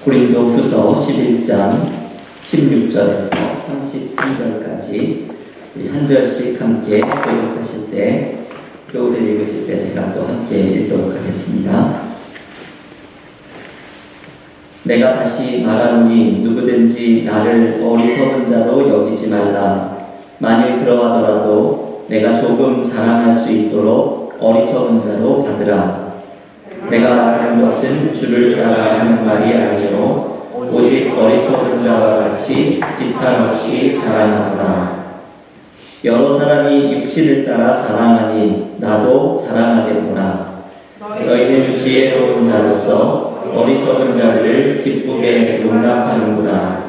고린도후서 11장 16절에서 33절까지 우리 한 절씩 함께 교독하실 때, 교우들 읽으실 때 제가 또 함께 읽도록 하겠습니다. 내가 다시 말하노니 누구든지 나를 어리석은 자로 여기지 말라. 만일 그러하더라도 내가 조금 자랑할 수 있도록 어리석은 자로 받으라. 내가 말하는 것은 주를 따라 하는 말이 아니요 오직 어리석은 자와 같이 비탄 없이 자랑하노라. 여러 사람이 육신을 따라 자랑하니 나도 자랑하겠노라. 너희는 지혜로운 자로서 어리석은 자들을 기쁘게 용납하는구나.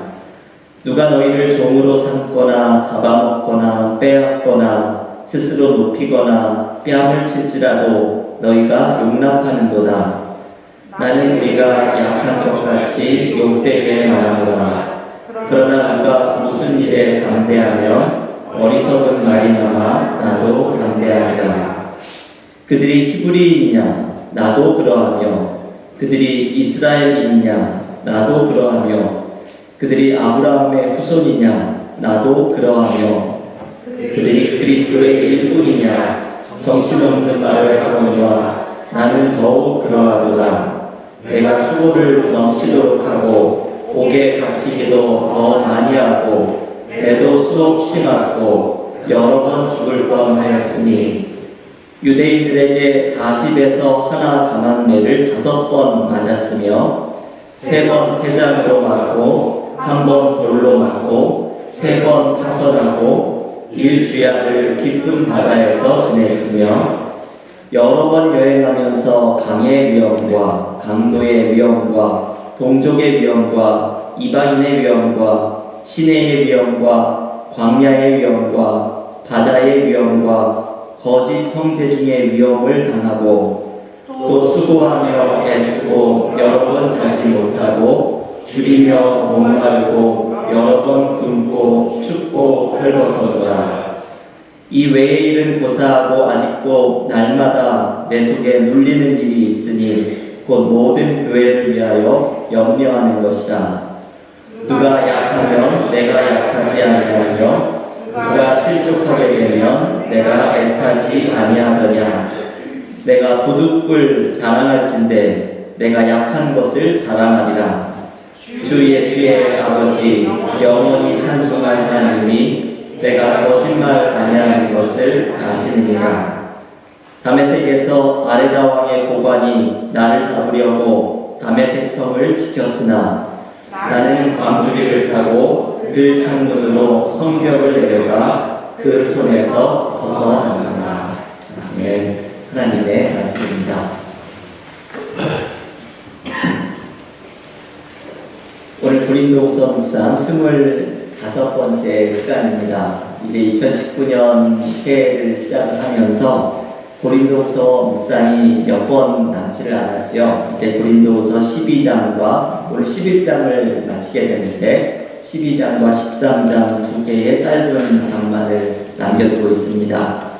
누가 너희를 종으로 삼거나 잡아먹거나 빼앗거나 스스로 높이거나 뺨을 칠지라도 너희가 용납하는도다. 나는 우리가 약한 것 같이 욕되게 말하노라. 그러나 누가 무슨 일에 담대하면 어리석은 말이나마 나도 담대하리라. 그들이 히브리인이냐 나도 그러하며 그들이 이스라엘인이냐 나도 그러하며 그들이 아브라함의 후손이냐 나도 그러하며 그들이 그리스도의 일꾼이냐 정신없는 말을 하거니와 나는 더욱 그러하도다. 내가 수고를 넘치도록 하고 옥에 갇히기도 더 많이 하고 배도 수없이 맞고 여러 번 죽을 뻔하였으니 유대인들에게 40에서 하나 감한 매를 5번 맞았으며 3번 태장으로 맞고 1번 돌로 맞고 3번 파설하고 일주야를 깊은 바다에서 지냈으며 여러 번 여행하면서 강의 위험과 강도의 위험과 동족의 위험과 이방인의 위험과 시내의 위험과 광야의 위험과 바다의 위험과 거짓 형제 중의 위험을 당하고 또 수고하며 애쓰고 여러 번 자지 못하고 줄이며 목마르고 여러 번 굶고 춥고 헐벗어더라. 이 외의 일은 고사하고 아직도 날마다 내 속에 눌리는 일이 있으니 곧 모든 교회를 위하여 염려하는 것이라. 누가 약하면 내가 약하지 아니하며 누가 실족하게 되면 내가 애타지 아니하더냐. 내가 부득불 자랑할진대 내가 약한 것을 자랑하리라. 주 예수의 아버지 영원히 찬송할 하나님이 내가 거짓말 아니하는 것을 아시느니라. 다메섹에서 아레다 왕의 고관이 나를 잡으려고 다메섹 성을 지켰으나 나는 광주리를 타고 그 창문으로 성벽을 내려가 그 손에서 벗어나는다. 아멘. 하나님의 말씀입니다. 오늘 고린도후서 묵상 25번째 시간입니다. 이제 2019년 새해를 시작하면서 고린도후서 묵상이 몇 번 남지를 않았죠. 이제 고린도후서 12장과 오늘 11장을 마치게 되는데 12장과 13장 두 개의 짧은 장만을 남겨두고 있습니다.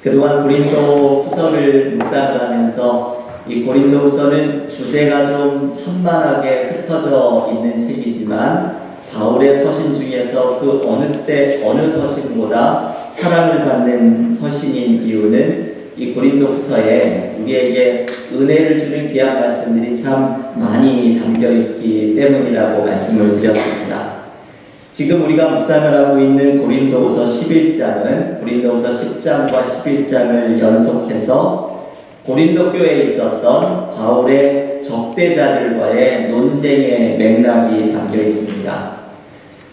그동안 고린도후서를 묵상을 하면서 이 고린도후서는 주제가 좀 산만하게 흩어져 있는 책이지만 바울의 서신 중에서 그 어느 때 어느 서신보다 사랑을 받는 서신인 이유는 이 고린도후서에 우리에게 은혜를 주는 귀한 말씀들이 참 많이 담겨 있기 때문이라고 말씀을 드렸습니다. 지금 우리가 묵상을 하고 있는 고린도후서 11장은 고린도후서 10장과 11장을 연속해서 고린도 교회에 있었던 바울의 적대자들과의 논쟁의 맥락이 담겨 있습니다.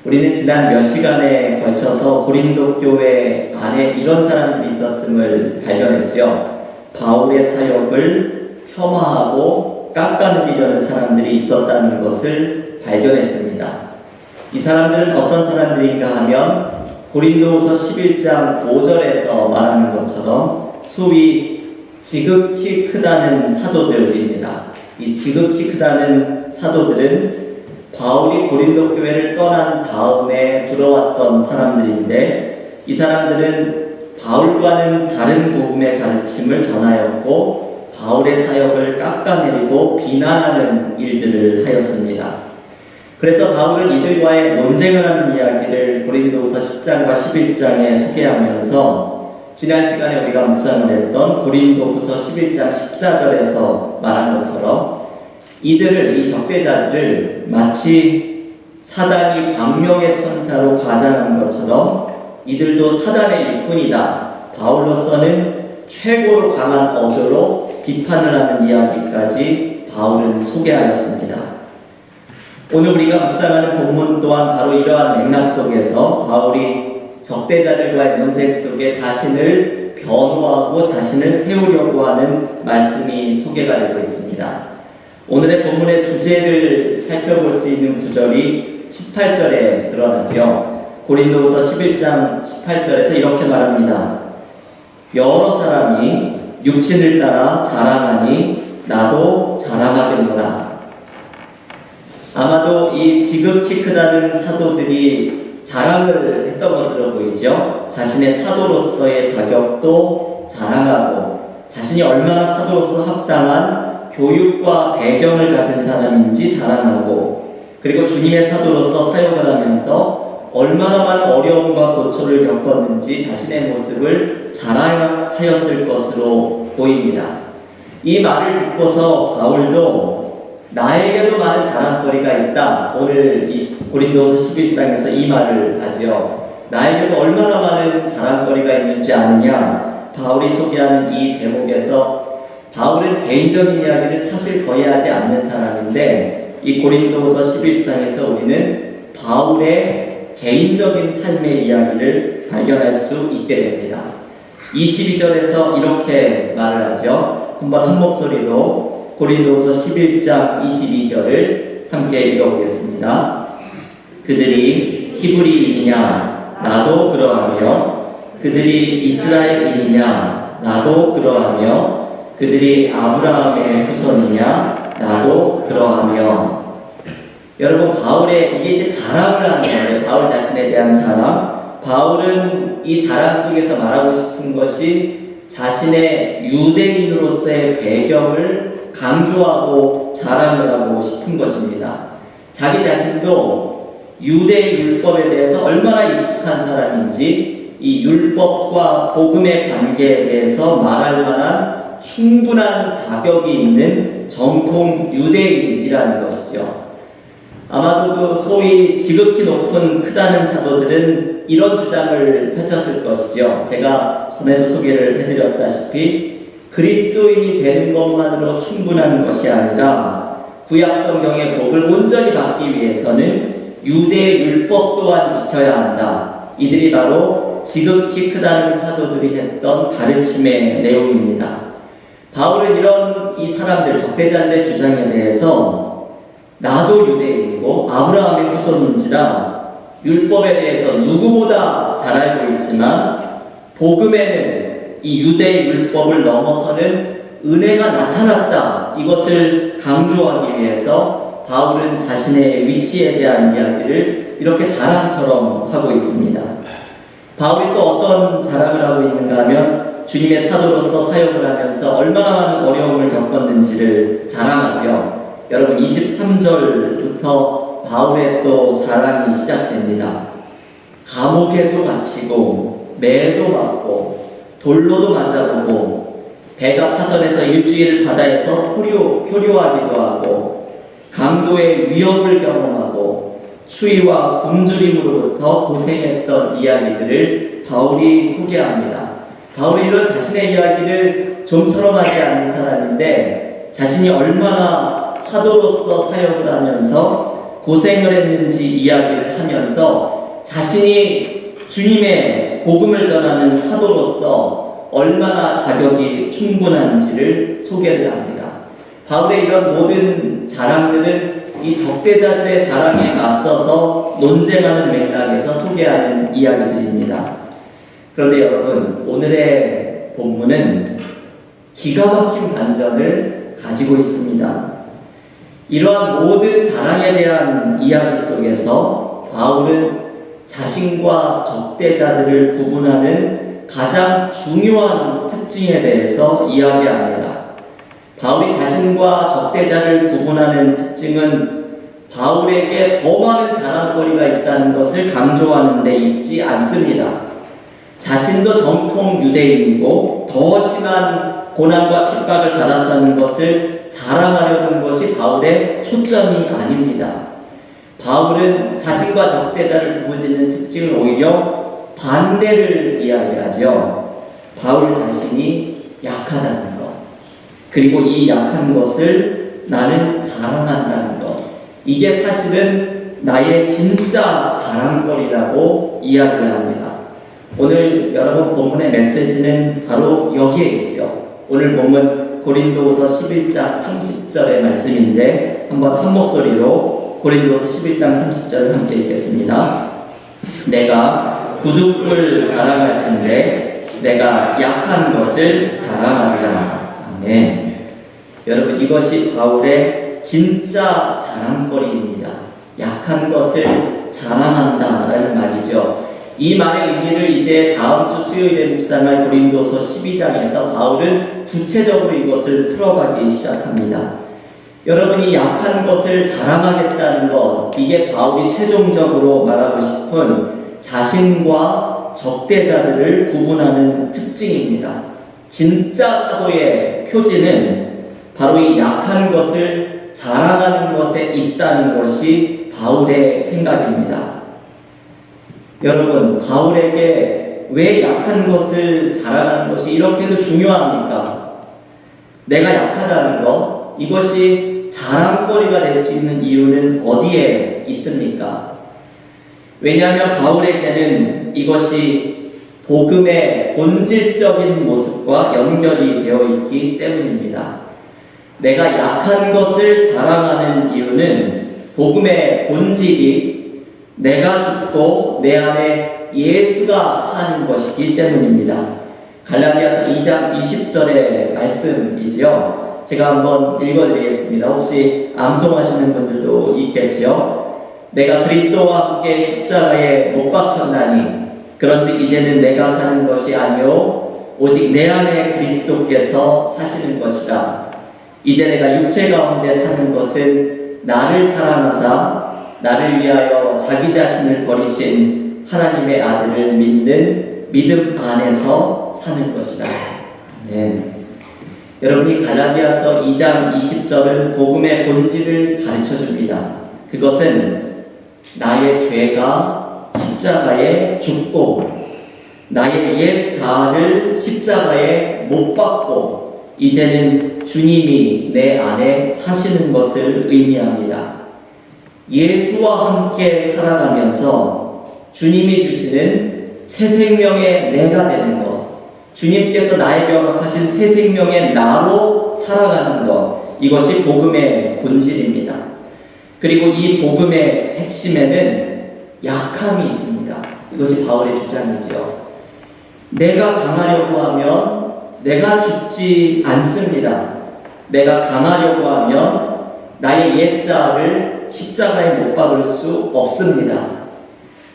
우리는 지난 몇 시간에 걸쳐서 고린도 교회 안에 이런 사람들이 있었음을 발견했죠. 바울의 사역을 폄하하고 깎아내리려는 사람들이 있었다는 것을 발견했습니다. 이 사람들은 어떤 사람들인가 하면 고린도후서 11장 5절에서 말하는 것처럼 소위 지극히 크다는 사도들입니다. 이 지극히 크다는 사도들은 바울이 고린도 교회를 떠난 다음에 들어왔던 사람들인데 이 사람들은 바울과는 다른 복음의 가르침을 전하였고 바울의 사역을 깎아내리고 비난하는 일들을 하였습니다. 그래서 바울은 이들과의 논쟁을 하는 이야기를 고린도후서 10장과 11장에 소개하면서 지난 시간에 우리가 묵상을 했던 고린도후서 11장 14절에서 말한 것처럼 이들을, 이 적대자들을 마치 사단이 광명의 천사로 가장한 것처럼 이들도 사단의 일꾼이다, 바울로서는 최고로 강한 어조로 비판을 하는 이야기까지 바울은 소개하였습니다. 오늘 우리가 묵상하는 본문 또한 바로 이러한 맥락 속에서 바울이 적대자들과의 논쟁 속에 자신을 변호하고 자신을 세우려고 하는 말씀이 소개가 되고 있습니다. 오늘의 본문의 주제를 살펴볼 수 있는 구절이 18절에 드러나죠. 고린도후서 11장 18절에서 이렇게 말합니다. 여러 사람이 육신을 따라 자랑하니 나도 자랑하겠노라. 아마도 이 지극히 크다는 사도들이 자랑을 했던 것으로 보이죠. 자신의 사도로서의 자격도 자랑하고 자신이 얼마나 사도로서 합당한 교육과 배경을 가진 사람인지 자랑하고, 그리고 주님의 사도로서 사역을 하면서 얼마나 많은 어려움과 고초를 겪었는지 자신의 모습을 자랑하였을 것으로 보입니다. 이 말을 듣고서 바울도 나에게도 많은 자랑거리가 있다. 오늘 이 고린도후서 11장에서 이 말을 하지요. 나에게도 얼마나 많은 자랑거리가 있는지 아느냐. 바울이 소개하는 이 대목에서 바울은 개인적인 이야기를 사실 거의 하지 않는 사람인데, 이 고린도후서 11장에서 우리는 바울의 개인적인 삶의 이야기를 발견할 수 있게 됩니다. 22절에서 이렇게 말을 하죠. 한번 한 목소리로 고린도후서 11장 22절을 함께 읽어보겠습니다. 그들이 히브리인이냐 나도 그러하며, 그들이 이스라엘인이냐 나도 그러하며, 그들이 아브라함의 후손이냐 나도 그러하며. 여러분, 바울의 이게 이제 자랑을 하는 거예요. 바울 자신에 대한 자랑. 바울은 이 자랑 속에서 말하고 싶은 것이 자신의 유대인으로서의 배경을 강조하고 자랑을 하고 싶은 것입니다. 자기 자신도 유대 율법에 대해서 얼마나 익숙한 사람인지, 이 율법과 복음의 관계에 대해서 말할 만한 충분한 자격이 있는 정통 유대인이라는 것이죠. 아마도 그 소위 지극히 높은 크다는 사도들은 이런 주장을 펼쳤을 것이죠. 제가 전에도 소개를 해드렸다시피 그리스도인이 되는 것만으로 충분한 것이 아니라 구약 성경의 복을 온전히 받기 위해서는 유대 율법 또한 지켜야 한다. 이들이 바로 지극히 크다는 사도들이 했던 가르침의 내용입니다. 바울은 이런 이 사람들, 적대자들의 주장에 대해서 나도 유대인이고 아브라함의 후손인지라 율법에 대해서 누구보다 잘 알고 있지만 복음에는 이 유대 율법을 넘어서는 은혜가 나타났다. 이것을 강조하기 위해서 바울은 자신의 위치에 대한 이야기를 이렇게 자랑처럼 하고 있습니다. 바울이 또 어떤 자랑을 하고 있는가 하면 주님의 사도로서 사역을 하면서 얼마나 많은 어려움을 겪었는지를 자랑하죠. 여러분, 23절부터 바울의 또 자랑이 시작됩니다. 감옥에도 갇히고 매도 맞고 돌로도 맞아보고 배가 파선해서 일주일을 바다에서 표류하기도 하고 강도의 위협을 경험하고 추위와 굶주림으로부터 고생했던 이야기들을 바울이 소개합니다. 바울이 이런 자신의 이야기를 좀처럼 하지 않는 사람인데 자신이 얼마나 사도로서 사역을 하면서 고생을 했는지 이야기를 하면서 자신이 주님의 복음을 전하는 사도로서 얼마나 자격이 충분한지를 소개를 합니다. 바울의 이런 모든 자랑들은 이 적대자들의 자랑에 맞서서 논쟁하는 맥락에서 소개하는 이야기들입니다. 그런데 여러분, 오늘의 본문은 기가 막힌 반전을 가지고 있습니다. 이러한 모든 자랑에 대한 이야기 속에서 바울은 자신과 적대자들을 구분하는 가장 중요한 특징에 대해서 이야기합니다. 바울이 자신과 적대자를 구분하는 특징은 바울에게 더 많은 자랑거리가 있다는 것을 강조하는 데 있지 않습니다. 자신도 정통 유대인이고 더 심한 고난과 핍박을 받았다는 것을 자랑하려는 것이 바울의 초점이 아닙니다. 바울은 자신과 적대자를 구분짓는 특징을 오히려 반대를 이야기하죠. 바울 자신이 약하다는 것, 그리고 이 약한 것을 나는 자랑한다는 것, 이게 사실은 나의 진짜 자랑거리라고 이야기를 합니다. 오늘 여러분 본문의 메시지는 바로 여기에 있죠. 오늘 본문 고린도후서 11장 30절의 말씀인데 한번 한 목소리로 고린도후서 11장 30절을 함께 읽겠습니다. 내가 부득불 자랑할진대 내가 약한 것을 자랑하리라. 아멘. 여러분, 이것이 바울의 진짜 자랑거리입니다. 약한 것을 자랑한다라는 말이죠. 이 말의 의미를 이제 다음 주 수요일에 묵상할 고린도서 12장에서 바울은 구체적으로 이것을 풀어가기 시작합니다. 여러분이 약한 것을 자랑하겠다는 것, 이게 바울이 최종적으로 말하고 싶은 자신과 적대자들을 구분하는 특징입니다. 진짜 사도의 표지는 바로 이 약한 것을 자랑하는 것에 있다는 것이 바울의 생각입니다. 여러분, 바울에게 왜 약한 것을 자랑하는 것이 이렇게도 중요합니까? 내가 약하다는 것, 이것이 자랑거리가 될 수 있는 이유는 어디에 있습니까? 왜냐하면 바울에게는 이것이 복음의 본질적인 모습과 연결이 되어 있기 때문입니다. 내가 약한 것을 자랑하는 이유는 복음의 본질이 내가 죽고 내 안에 예수가 사는 것이기 때문입니다. 갈라디아서 2장 20절의 말씀이지요. 제가 한번 읽어드리겠습니다. 혹시 암송하시는 분들도 있겠지요. 내가 그리스도와 함께 십자가에 못 박혔나니 그런즉 이제는 내가 사는 것이 아니요 오직 내 안에 그리스도께서 사시는 것이라. 이제 내가 육체 가운데 사는 것은 나를 사랑하사 나를 위하여 자기 자신을 버리신 하나님의 아들을 믿는 믿음 안에서 사는 것이라. 아멘. 여러분이 갈라디아서 2장 20절은 복음의 본질을 가르쳐줍니다. 그것은 나의 죄가 십자가에 죽고 나의 옛 자아를 십자가에 못 박고 이제는 주님이 내 안에 사시는 것을 의미합니다. 예수와 함께 살아가면서 주님이 주시는 새 생명의 내가 되는 것, 주님께서 나에게 허락하신 새 생명의 나로 살아가는 것, 이것이 복음의 본질입니다. 그리고 이 복음의 핵심에는 약함이 있습니다. 이것이 바울의 주장이지요. 내가 강하려고 하면 내가 죽지 않습니다. 내가 강하려고 하면 나의 옛자를 십자가에 못 박을 수 없습니다.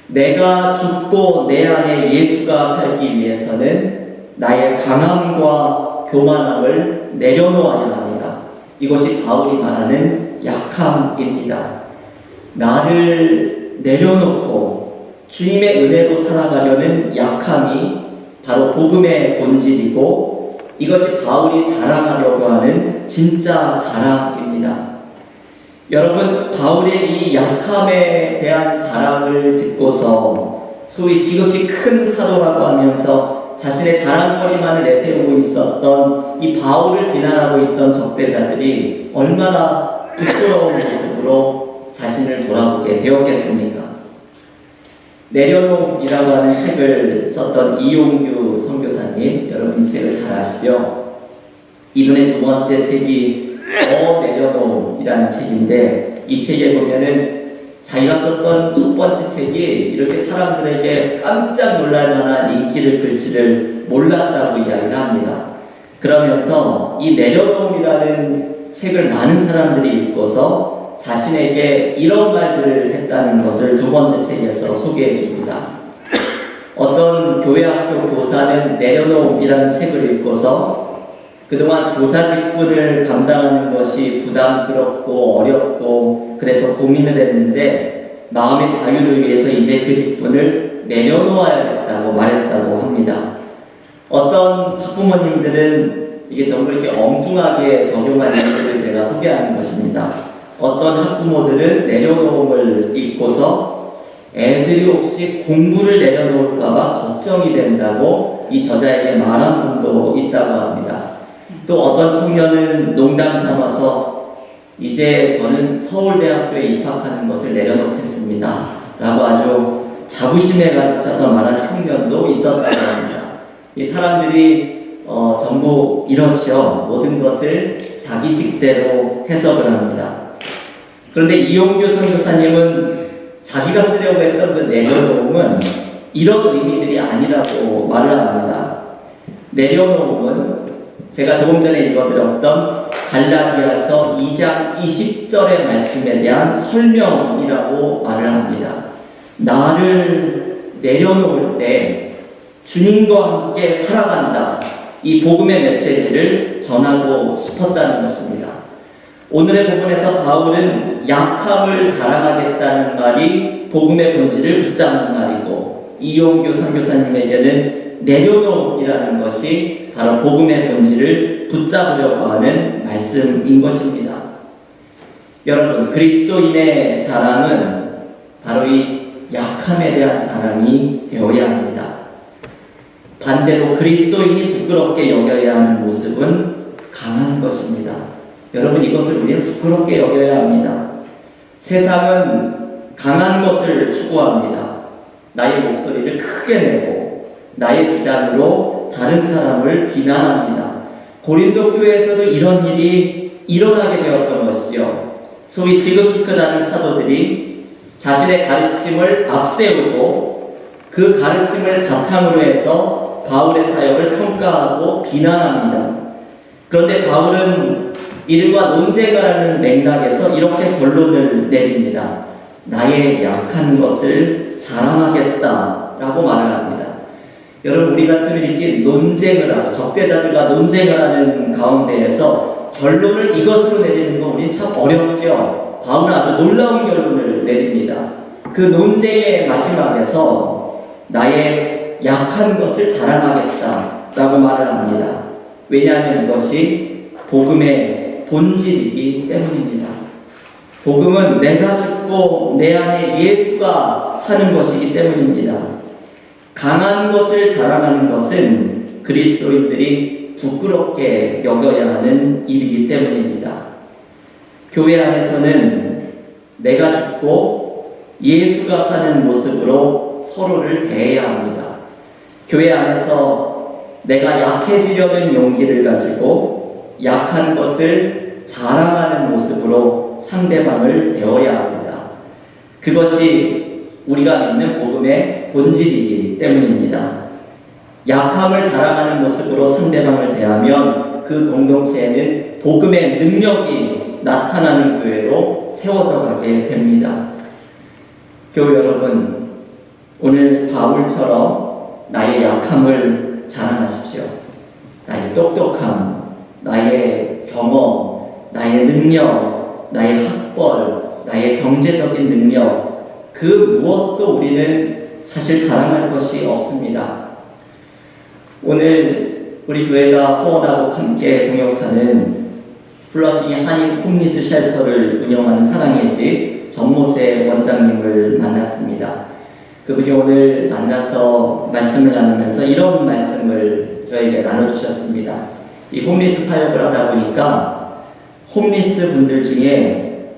내가 죽고 내 안에 예수가 살기 위해서는 나의 강함과 교만함을 내려놓아야 합니다. 이것이 바울이 말하는 약함입니다. 나를 내려놓고 주님의 은혜로 살아가려는 약함이 바로 복음의 본질이고 이것이 바울이 자랑하려고 하는 진짜 자랑입니다. 여러분, 바울의 이 약함에 대한 자랑을 듣고서 소위 지극히 큰 사도라고 하면서 자신의 자랑거리만을 내세우고 있었던 이 바울을 비난하고 있던 적대자들이 얼마나 부끄러운 모습으로 자신을 돌아보게 되었겠습니까? 내려놓음이라고 하는 책을 썼던 이용규 선교사님, 여러분 이 책을 잘 아시죠? 이분의 두 번째 책이 더 내려놓음이라는 책인데 이 책에 보면은 자기가 썼던 첫 번째 책이 이렇게 사람들에게 깜짝 놀랄 만한 인기를 끌지를 몰랐다고 이야기를 합니다. 그러면서 이 내려놓음이라는 책을 많은 사람들이 읽고서 자신에게 이런 말들을 했다는 것을 두 번째 책에서 소개해 줍니다. 어떤 교회학교 교사는 내려놓음이라는 책을 읽고서 그동안 교사 직분을 감당하는 것이 부담스럽고 어렵고 그래서 고민을 했는데 마음의 자유를 위해서 이제 그 직분을 내려놓아야겠다고 말했다고 합니다. 어떤 학부모님들은 이게 전부 이렇게 엉뚱하게 적용한 일들을 제가 소개하는 것입니다. 어떤 학부모들은 내려놓음을 잊고서 애들이 혹시 공부를 내려놓을까봐 걱정이 된다고 이 저자에게 말한 분도 있다고 합니다. 또 어떤 청년은 농담 삼아서 이제 저는 서울대학교에 입학하는 것을 내려놓겠습니다 라고 아주 자부심에 가득 차서 말한 청년도 있었다고 합니다. 이 사람들이 전부 이렇지요. 모든 것을 자기 식대로 해석을 합니다. 그런데 이용규 선교사님은 자기가 쓰려고 했던 그 내려놓음은 이런 의미들이 아니라고 말을 합니다. 내려놓음은 제가 조금 전에 읽어드렸던 갈라디아서 2장 20절의 말씀에 대한 설명이라고 말을 합니다. 나를 내려놓을 때 주님과 함께 살아간다. 이 복음의 메시지를 전하고 싶었다는 것입니다. 오늘의 부분에서 바울은 약함을 자랑하겠다는 말이 복음의 본질을 붙잡는 말이고 이용규 선교사님에게는 내려놓음이라는 것이 바로 복음의 본질을 붙잡으려고 하는 말씀인 것입니다. 여러분, 그리스도인의 자랑은 바로 이 약함에 대한 자랑이 되어야 합니다. 반대로 그리스도인이 부끄럽게 여겨야 하는 모습은 강한 것입니다. 여러분, 이것을 우리는 부끄럽게 여겨야 합니다. 세상은 강한 것을 추구합니다. 나의 목소리를 크게 내고 나의 주장으로 다른 사람을 비난합니다. 고린도 교회에서도 이런 일이 일어나게 되었던 것이죠. 소위 지극히 크다는 사도들이 자신의 가르침을 앞세우고 그 가르침을 바탕으로 해서 바울의 사역을 평가하고 비난합니다. 그런데 바울은 이들과 논쟁을 하는 맥락에서 이렇게 결론을 내립니다. 나의 약한 것을 자랑하겠다라고 말을 합니다. 여러분, 우리 같으면 이렇게 논쟁을 하고 적대자들과 논쟁을 하는 가운데에서 결론을 이것으로 내리는 건 우리는 참 어렵죠. 바울은 아주 놀라운 결론을 내립니다. 그 논쟁의 마지막에서 나의 약한 것을 자랑하겠다라고 말을 합니다. 왜냐하면 이것이 복음의 본질이기 때문입니다. 복음은 내가 죽고 내 안에 예수가 사는 것이기 때문입니다. 강한 것을 자랑하는 것은 그리스도인들이 부끄럽게 여겨야 하는 일이기 때문입니다. 교회 안에서는 내가 죽고 예수가 사는 모습으로 서로를 대해야 합니다. 교회 안에서 내가 약해지려는 용기를 가지고 약한 것을 자랑하는 모습으로 상대방을 대해야 합니다. 그것이 우리가 믿는 복음의 본질이기 때문입니다. 약함을 자랑하는 모습으로 상대방을 대하면 그 공동체에는 복음의 능력이 나타나는 교회로 세워져 가게 됩니다. 교회 여러분, 오늘 바울처럼 나의 약함을 자랑하십시오. 나의 똑똑함, 나의 경험, 나의 능력, 나의 학벌, 나의 경제적인 능력, 그 무엇도 우리는 사실 자랑할 것이 없습니다. 오늘 우리 교회가 후원하고 함께 동역하는 플러싱의 한인 홈리스 쉘터를 운영하는 사랑의 집 정모세 원장님을 만났습니다. 그분이 오늘 만나서 말씀을 나누면서 이런 말씀을 저에게 나눠주셨습니다. 이 홈리스 사역을 하다 보니까 홈리스 분들 중에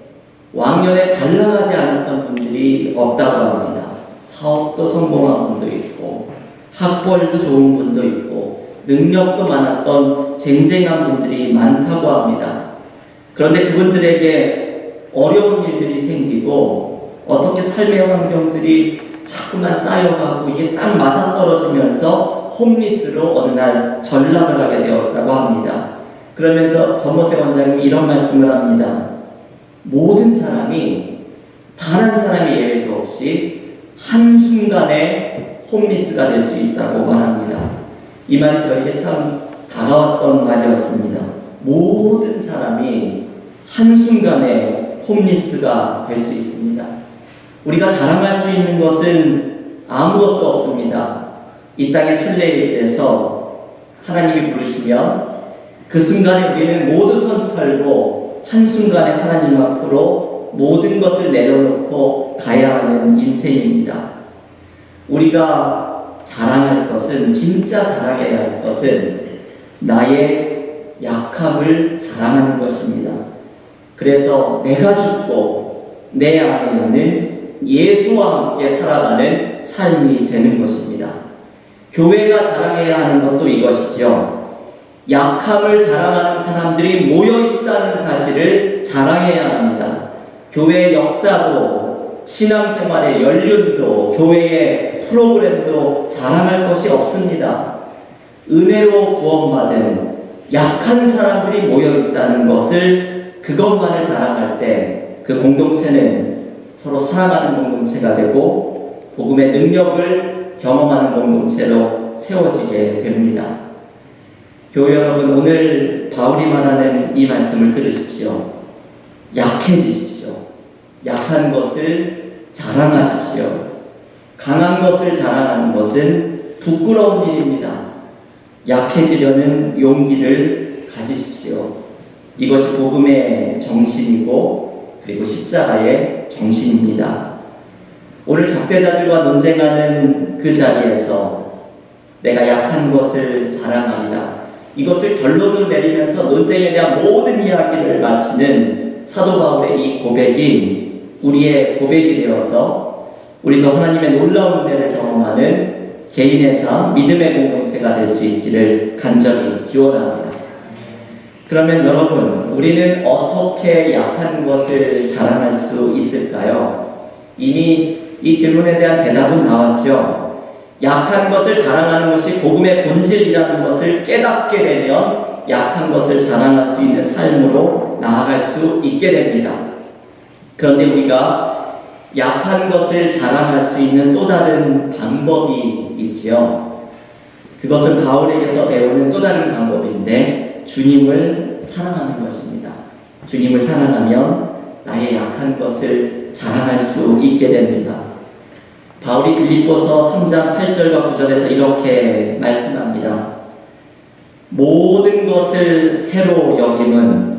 왕년에 잘 나가지 않았던 분들이 없다고 합니다. 사업도 성공한 분도 있고 학벌도 좋은 분도 있고 능력도 많았던 쟁쟁한 분들이 많다고 합니다. 그런데 그분들에게 어려운 일들이 생기고 어떻게 삶의 환경들이 자꾸만 쌓여가고 이게 딱 맞아떨어지면서 홈리스로 어느 날 전락을 하게 되었다고 합니다. 그러면서 전모세 원장님이 이런 말씀을 합니다. 모든 사람이 단 한 사람의 예외도 없이 한순간에 홈리스가 될 수 있다고 말합니다. 이 말이 저에게 참 다가왔던 말이었습니다. 모든 사람이 한순간에 홈리스가 될 수 있습니다. 우리가 자랑할 수 있는 것은 아무것도 없습니다. 이 땅의 순례의 길에서 하나님이 부르시면 그 순간에 우리는 모두 손 털고 한순간에 하나님 앞으로 모든 것을 내려놓고 가야 하는 인생입니다. 우리가 자랑할 것은, 진짜 자랑해야 할 것은 나의 약함을 자랑하는 것입니다. 그래서 내가 죽고 내 안에 있는 예수와 함께 살아가는 삶이 되는 것입니다. 교회가 자랑해야 하는 것도 이것이죠. 약함을 자랑하는 사람들이 모여있다는 사실을 자랑해야 합니다. 교회의 역사도, 신앙생활의 연륜도, 교회의 프로그램도 자랑할 것이 없습니다. 은혜로 구원받은 약한 사람들이 모여있다는 것을, 그것만을 자랑할 때 그 공동체는 서로 사랑하는 공동체가 되고 복음의 능력을 경험하는 공동체로 세워지게 됩니다. 교회 여러분, 오늘 바울이 말하는 이 말씀을 들으십시오. 약해지십시오. 약한 것을 자랑하십시오. 강한 것을 자랑하는 것은 부끄러운 일입니다. 약해지려는 용기를 가지십시오. 이것이 복음의 정신이고 그리고 십자가의 정신입니다. 오늘 적대자들과 논쟁하는 그 자리에서 내가 약한 것을 자랑합니다. 이것을 결론으로 내리면서 논쟁에 대한 모든 이야기를 마치는 사도 바울의 이 고백이 우리의 고백이 되어서 우리도 하나님의 놀라운 은혜를 경험하는 개인의 삶, 믿음의 공동체가 될 수 있기를 간절히 기원합니다. 그러면 여러분, 우리는 어떻게 약한 것을 자랑할 수 있을까요? 이미 이 질문에 대한 대답은 나왔죠. 약한 것을 자랑하는 것이 복음의 본질이라는 것을 깨닫게 되면 약한 것을 자랑할 수 있는 삶으로 나아갈 수 있게 됩니다. 그런데 우리가 약한 것을 자랑할 수 있는 또 다른 방법이 있지요. 그것은 바울에게서 배우는 또 다른 방법인데 주님을 사랑하는 것입니다. 주님을 사랑하면 나의 약한 것을 자랑할 수 있게 됩니다. 바울이 빌립보서 3장 8절과 9절에서 이렇게 말씀합니다. 모든 것을 해로 여김은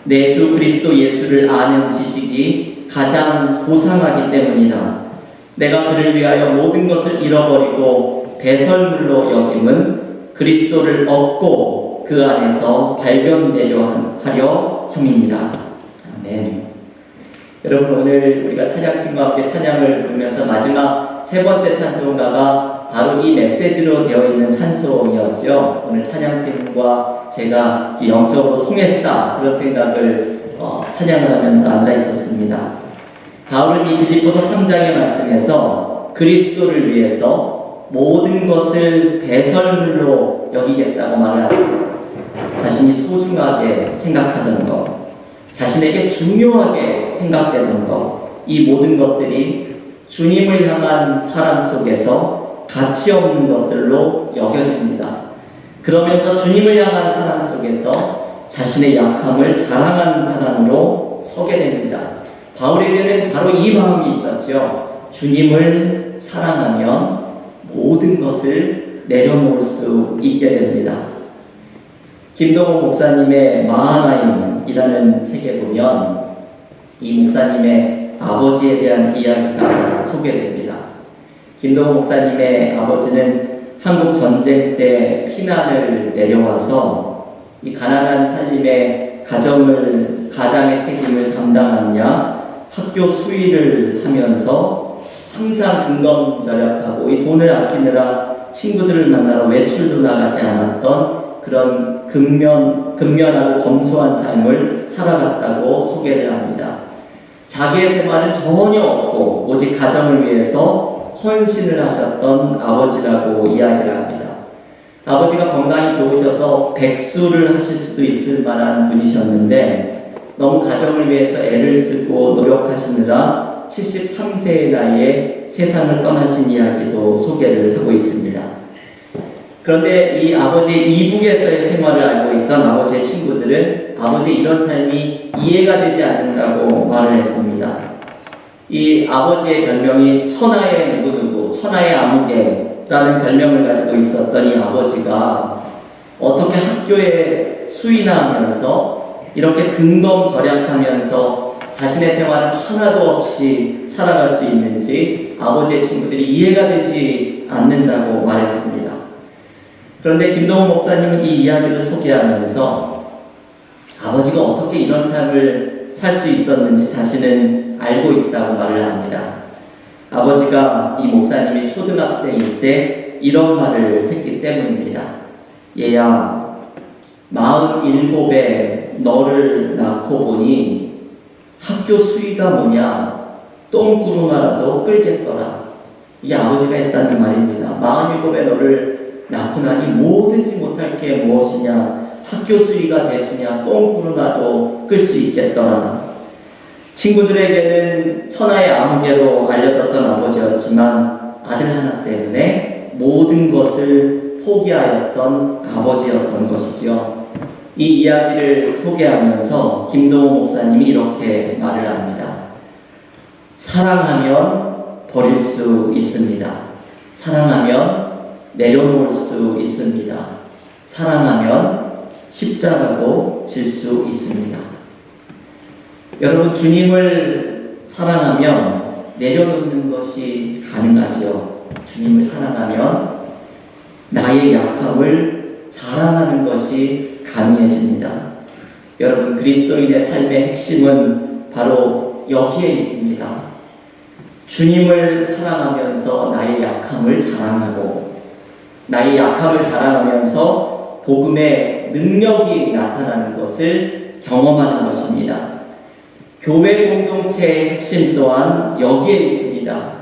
내 주 그리스도 예수를 아는 지식이 가장 고상하기 때문이다. 내가 그를 위하여 모든 것을 잃어버리고 배설물로 여김은 그리스도를 얻고 그 안에서 발견되려 하려 함이니라. 아멘. 여러분, 오늘 우리가 찬양팀과 함께 찬양을 부르면서 마지막 세 번째 찬송가가 바로 이 메시지로 되어 있는 찬송이었죠. 오늘 찬양팀과 제가 영적으로 통했다, 그런 생각을 찬양을 하면서 앉아 있었습니다. 바울은 이 빌립보서 3장의 말씀에서 그리스도를 위해서 모든 것을 배설물로 여기겠다고 말을 합니다. 자신이 소중하게 생각하던 것, 자신에게 중요하게 생각되던 것, 이 모든 것들이 주님을 향한 사랑 속에서 가치 없는 것들로 여겨집니다. 그러면서 주님을 향한 사랑 속에서 자신의 약함을 자랑하는 사람으로 서게 됩니다. 바울에게는 바로 이 마음이 있었죠. 주님을 사랑하면 모든 것을 내려놓을 수 있게 됩니다. 김동호 목사님의 마하나임이라는 책에 보면 이 목사님의 아버지에 대한 이야기가 소개됩니다. 김동호 목사님의 아버지는 한국 전쟁 때 피난을 내려와서 이 가난한 살림의 가장의 책임을 담당하냐 학교 수의를 하면서 항상 근검절약하고 이 돈을 아끼느라 친구들을 만나러 외출도 나가지 않았던 그런 근면하고 검소한 삶을 살아갔다고 소개를 합니다. 자기의 생활은 전혀 없고 오직 가정을 위해서 헌신을 하셨던 아버지라고 이야기를 합니다. 아버지가 건강이 좋으셔서 백수를 하실 수도 있을 만한 분이셨는데 너무 가정을 위해서 애를 쓰고 노력하시느라 73세의 나이에 세상을 떠나신 이야기도 소개를 하고 있습니다. 그런데 이 아버지의 이북에서의 생활을 알고 있던 아버지의 친구들은 아버지의 이런 삶이 이해가 되지 않는다고 말을 했습니다. 이 아버지의 별명이 천하의 누구누구, 천하의 아무개라는 별명을 가지고 있었던 이 아버지가 어떻게 학교에 수인하면서 이렇게 근검절약하면서 자신의 생활을 하나도 없이 살아갈 수 있는지 아버지의 친구들이 이해가 되지 않는다고 말했습니다. 그런데 김동호 목사님은 이 이야기를 소개하면서 아버지가 어떻게 이런 삶을 살 수 있었는지 자신은 알고 있다고 말을 합니다. 아버지가 이 목사님이 초등학생일 때 이런 말을 했기 때문입니다. 얘야, 47에 너를 낳고 보니 학교 수위가 뭐냐, 똥구르마라도 끌겠더라. 이게 아버지가 했다는 말입니다. 47에 너를 낳고 나니 뭐든지 못할 게 무엇이냐, 학교 수위가 대수냐, 똥구르마도 끌 수 있겠더라. 친구들에게는 천하의 아무개로 알려졌던 아버지였지만 아들 하나 때문에 모든 것을 포기하였던 아버지였던 것이지요. 이 이야기를 소개하면서 김동호 목사님이 이렇게 말을 합니다. 사랑하면 버릴 수 있습니다. 사랑하면 내려놓을 수 있습니다. 사랑하면 십자가도 질 수 있습니다. 여러분, 주님을 사랑하면 내려놓는 것이 가능하지요. 주님을 사랑하면 나의 약함을 자랑하는 것이 가능해집니다. 여러분, 그리스도인의 삶의 핵심은 바로 여기에 있습니다. 주님을 사랑하면서 나의 약함을 자랑하고 나의 약함을 자랑하면서 복음의 능력이 나타나는 것을 경험하는 것입니다. 교회 공동체의 핵심 또한 여기에 있습니다.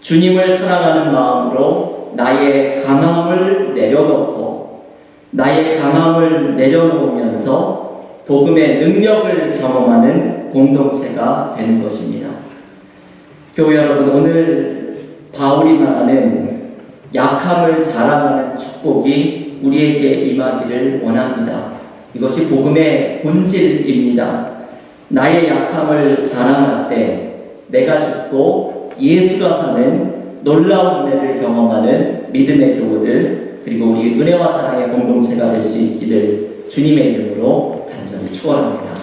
주님을 사랑하는 마음으로 나의 강함을 내려놓고 나의 강함을 내려놓으면서 복음의 능력을 경험하는 공동체가 되는 것입니다. 교회 여러분, 오늘 바울이 말하는 약함을 자랑하는 축복이 우리에게 임하기를 원합니다. 이것이 복음의 본질입니다. 나의 약함을 자랑할 때 내가 죽고 예수가 사는 놀라운 은혜를 경험하는 믿음의 교우들, 그리고 우리 은혜와 사랑의 공동체가 될 수 있기를 주님의 이름으로 간절히 축원합니다.